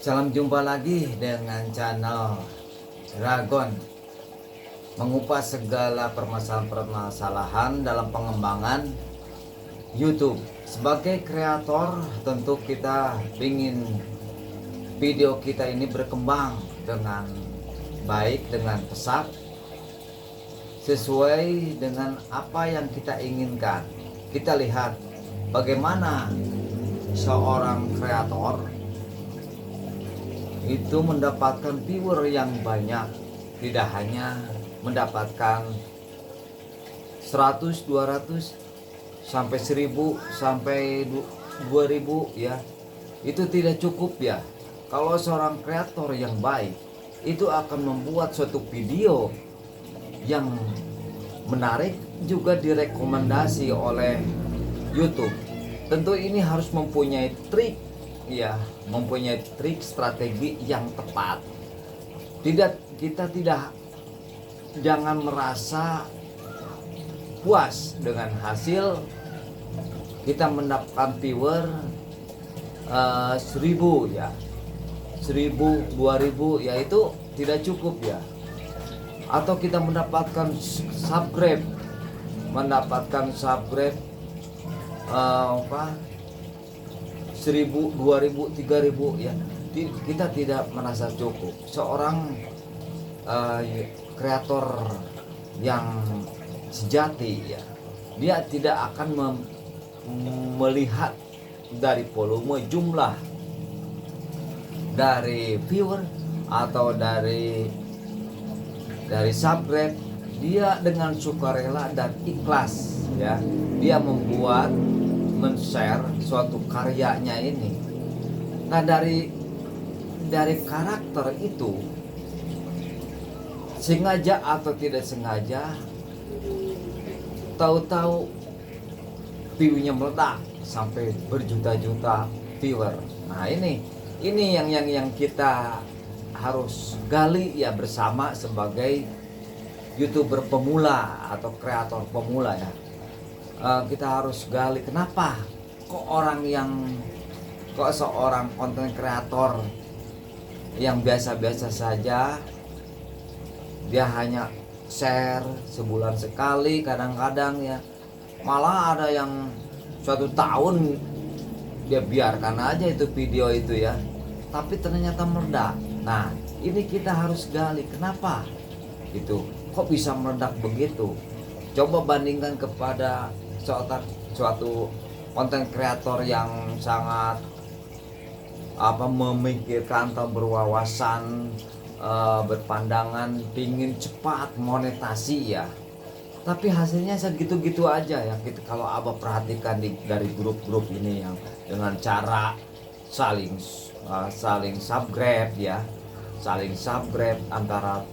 Salam jumpa lagi dengan channel Dragon, mengupas segala permasalahan-permasalahan dalam pengembangan YouTube. Sebagai kreator, tentu kita ingin video kita ini berkembang dengan baik, dengan pesat, sesuai dengan apa yang kita inginkan. Kita lihat bagaimana seorang kreator itu mendapatkan viewer yang banyak, tidak hanya mendapatkan 100, 200 sampai 1000 sampai 2000 ya. Itu tidak cukup ya. Kalau seorang kreator yang baik itu akan membuat suatu video yang menarik, juga direkomendasi oleh YouTube. Tentu ini harus mempunyai trik ya, mempunyai trik strategi yang tepat. Kita jangan merasa puas dengan hasil kita mendapatkan viewer 1000 ya, 1000, 2000 ya, itu tidak cukup ya. Atau kita mendapatkan subscribe 1000, 2000, 3000 ya, kita tidak merasa cukup. Seorang kreator yang sejati ya, dia tidak akan melihat dari volume, jumlah dari viewer atau dari subscribe. Dia dengan sukarela dan ikhlas ya, dia men-share suatu karyanya ini. Nah, dari karakter itu, sengaja atau tidak sengaja, tahu-tahu view-nya meledak sampai berjuta-juta viewer. Nah, ini yang kita harus gali ya bersama sebagai YouTuber pemula atau kreator pemula ya. Kita harus gali kenapa kok seorang konten kreator yang biasa-biasa saja, dia hanya share sebulan sekali, kadang-kadang ya malah ada yang suatu tahun dia biarkan aja itu video itu ya, tapi ternyata meledak. Nah, ini kita harus gali kenapa itu kok bisa meledak begitu. Coba bandingkan kepada suatu konten kreator yang sangat memikirkan atau berwawasan, berpandangan pingin cepat monetasi ya, tapi hasilnya segitu-gitu aja ya. Kalau abah perhatikan dari grup-grup ini yang dengan cara saling subscribe ya, saling subscribe antara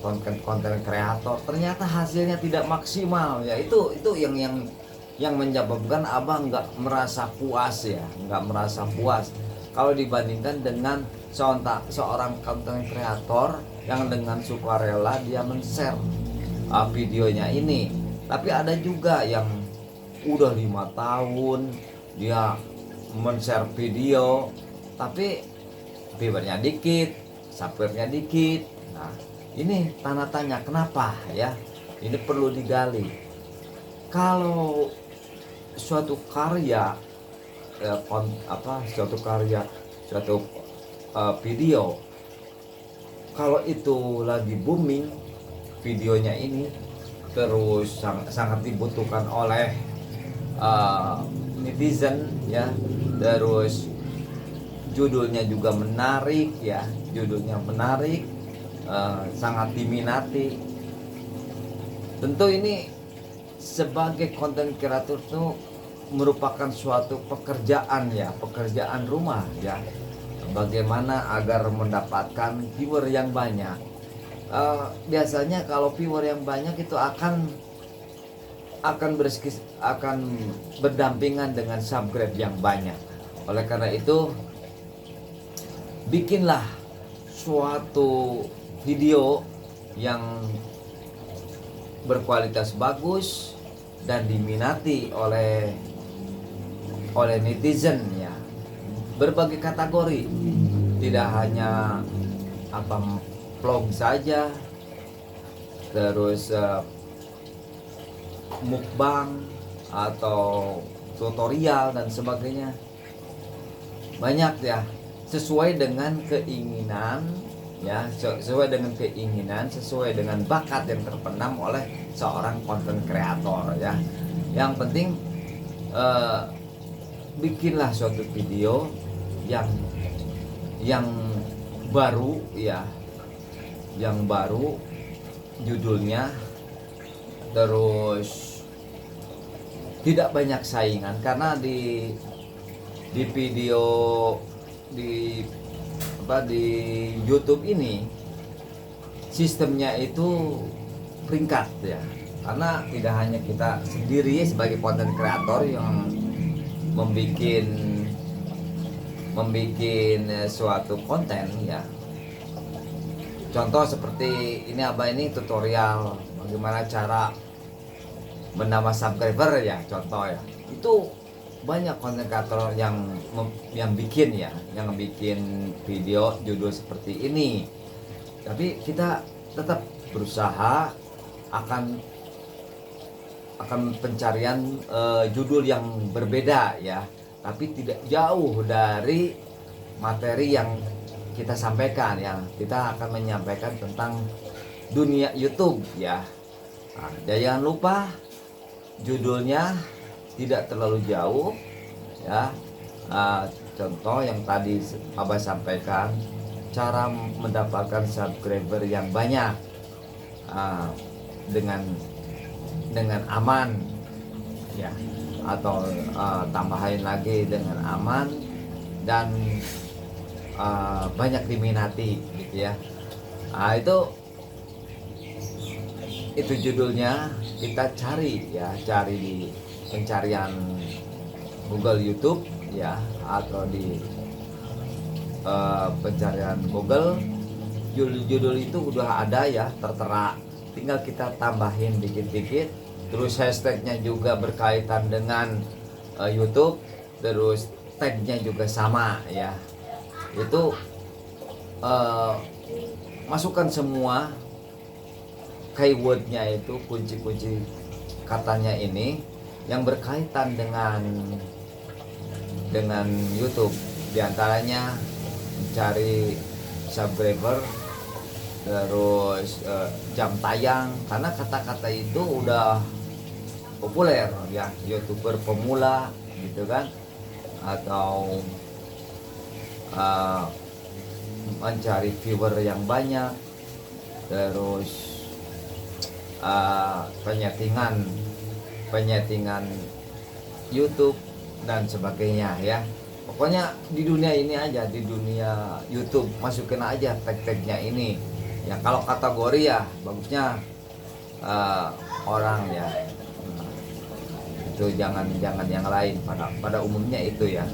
konten kreator, ternyata hasilnya tidak maksimal ya. Itu yang menyebabkan abah nggak merasa puas ya, nggak merasa puas kalau dibandingkan dengan seorang konten kreator yang dengan sukarela dia men-share videonya ini. Tapi ada juga yang udah 5 tahun dia men-share video tapi viewernya dikit, subscribe-nya dikit. Nah, ini tanda tanya kenapa ya, ini perlu digali. Kalau suatu karya suatu video, kalau itu lagi booming videonya ini, terus sangat dibutuhkan oleh netizen ya, terus judulnya juga menarik ya, sangat diminati. Tentu ini sebagai konten kreator itu merupakan suatu pekerjaan ya, pekerjaan rumah ya, bagaimana agar mendapatkan viewer yang banyak. Biasanya kalau viewer yang banyak itu akan berdampingan dengan subscribe yang banyak. Oleh karena itu, bikinlah suatu video yang berkualitas bagus dan diminati oleh netizen ya, berbagai kategori. tidak hanya apa vlog saja, terus mukbang atau tutorial dan sebagainya, banyak ya, sesuai dengan keinginan ya, sesuai dengan keinginan, sesuai dengan bakat yang terpendam oleh seorang konten kreator ya. Yang penting bikinlah suatu video yang baru ya, yang baru judulnya, terus tidak banyak saingan, karena di video di YouTube ini sistemnya itu peringkat ya, karena tidak hanya kita sendiri sebagai konten kreator yang membikin suatu konten ya. Contoh seperti ini, ini tutorial bagaimana cara menambah subscriber ya, contoh ya. Itu banyak konten kreator yang bikin ya, yang bikin video judul seperti ini. Tapi kita tetap berusaha akan pencarian judul yang berbeda ya, tapi tidak jauh dari materi yang kita sampaikan ya. Kita akan menyampaikan tentang dunia YouTube ya. Nah, jangan lupa judulnya tidak terlalu jauh ya. Contoh yang tadi Abah sampaikan, cara mendapatkan subscriber yang banyak dengan aman ya, atau tambahin lagi dengan aman dan banyak diminati gitu ya. Itu judulnya kita cari ya, cari di pencarian Google YouTube ya, atau di pencarian Google. Judul itu udah ada ya, tertera, tinggal kita tambahin dikit-dikit, terus hashtagnya juga berkaitan dengan YouTube, terus tagnya juga sama ya. Itu masukkan semua keywordnya, itu kunci-kunci katanya ini yang berkaitan dengan YouTube. Di antaranya mencari subscriber, terus jam tayang, karena kata-kata itu udah populer ya, YouTuber pemula gitu kan, atau mencari viewer yang banyak, terus penyetingan YouTube dan sebagainya ya. Pokoknya di dunia ini aja, di dunia YouTube masukin aja tag-tagnya ini ya. Kalau kategori ya bagusnya orang ya, itu jangan yang lain, pada umumnya itu ya.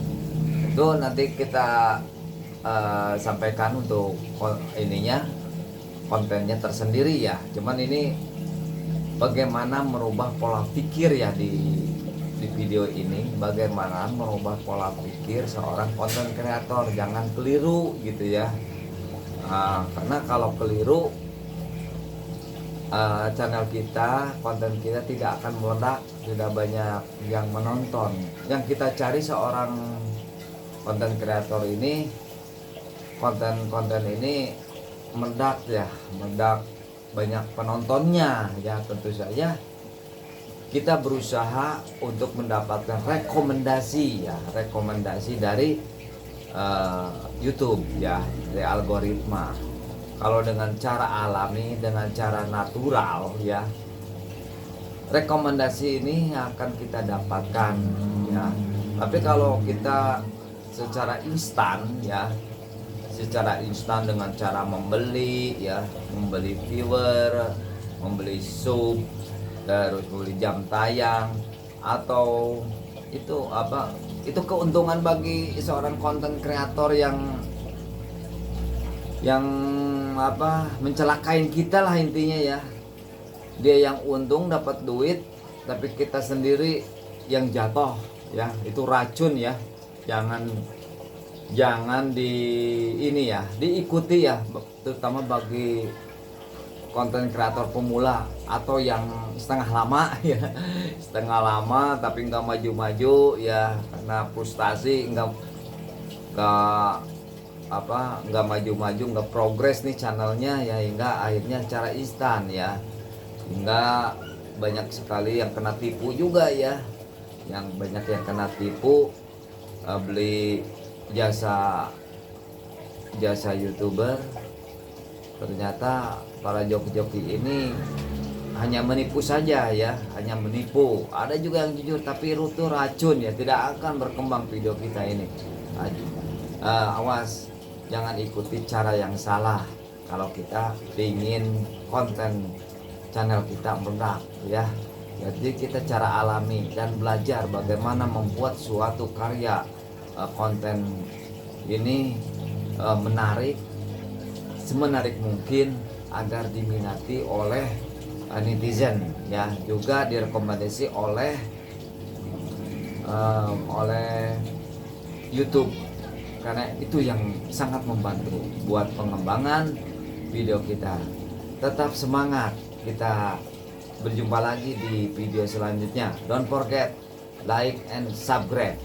Itu nanti kita sampaikan untuk kontennya tersendiri ya. Cuman ini bagaimana merubah pola pikir ya, di video ini bagaimana merubah pola pikir seorang konten kreator. Jangan keliru gitu ya. Karena kalau keliru, channel kita, konten kita tidak akan meledak, tidak banyak yang menonton. Yang kita cari seorang konten kreator ini, konten ini meledak ya, meledak, banyak penontonnya ya. Tentu saja kita berusaha untuk mendapatkan rekomendasi dari YouTube ya, dari algoritma. Kalau dengan cara alami, dengan cara natural ya, rekomendasi ini akan kita dapatkan ya. Tapi kalau kita secara instan ya, secara instan dengan cara membeli ya, membeli viewer, membeli sub, terus membeli jam tayang, atau itu keuntungan bagi seorang konten kreator yang mencelakain kita lah intinya ya. Dia yang untung dapat duit, tapi kita sendiri yang jatuh ya. Itu racun ya. jangan diikuti ya, terutama bagi konten kreator pemula atau yang setengah lama ya, setengah lama tapi nggak maju-maju ya, karena frustasi nggak maju-maju, nggak progres nih channelnya ya, hingga akhirnya secara instan ya, hingga banyak sekali yang kena tipu juga ya, banyak yang kena tipu, beli jasa YouTuber. Ternyata para joki-joki ini hanya menipu saja ya, hanya menipu. Ada juga yang jujur, tapi itu racun ya, tidak akan berkembang video kita ini. Awas, jangan ikuti cara yang salah kalau kita ingin konten channel kita meledak ya. Jadi kita cara alami dan belajar bagaimana membuat suatu karya konten ini menarik, semenarik mungkin agar diminati oleh netizen ya, juga direkomendasi oleh YouTube, karena itu yang sangat membantu buat pengembangan video kita. Tetap semangat, kita berjumpa lagi di video selanjutnya. Don't forget like and subscribe.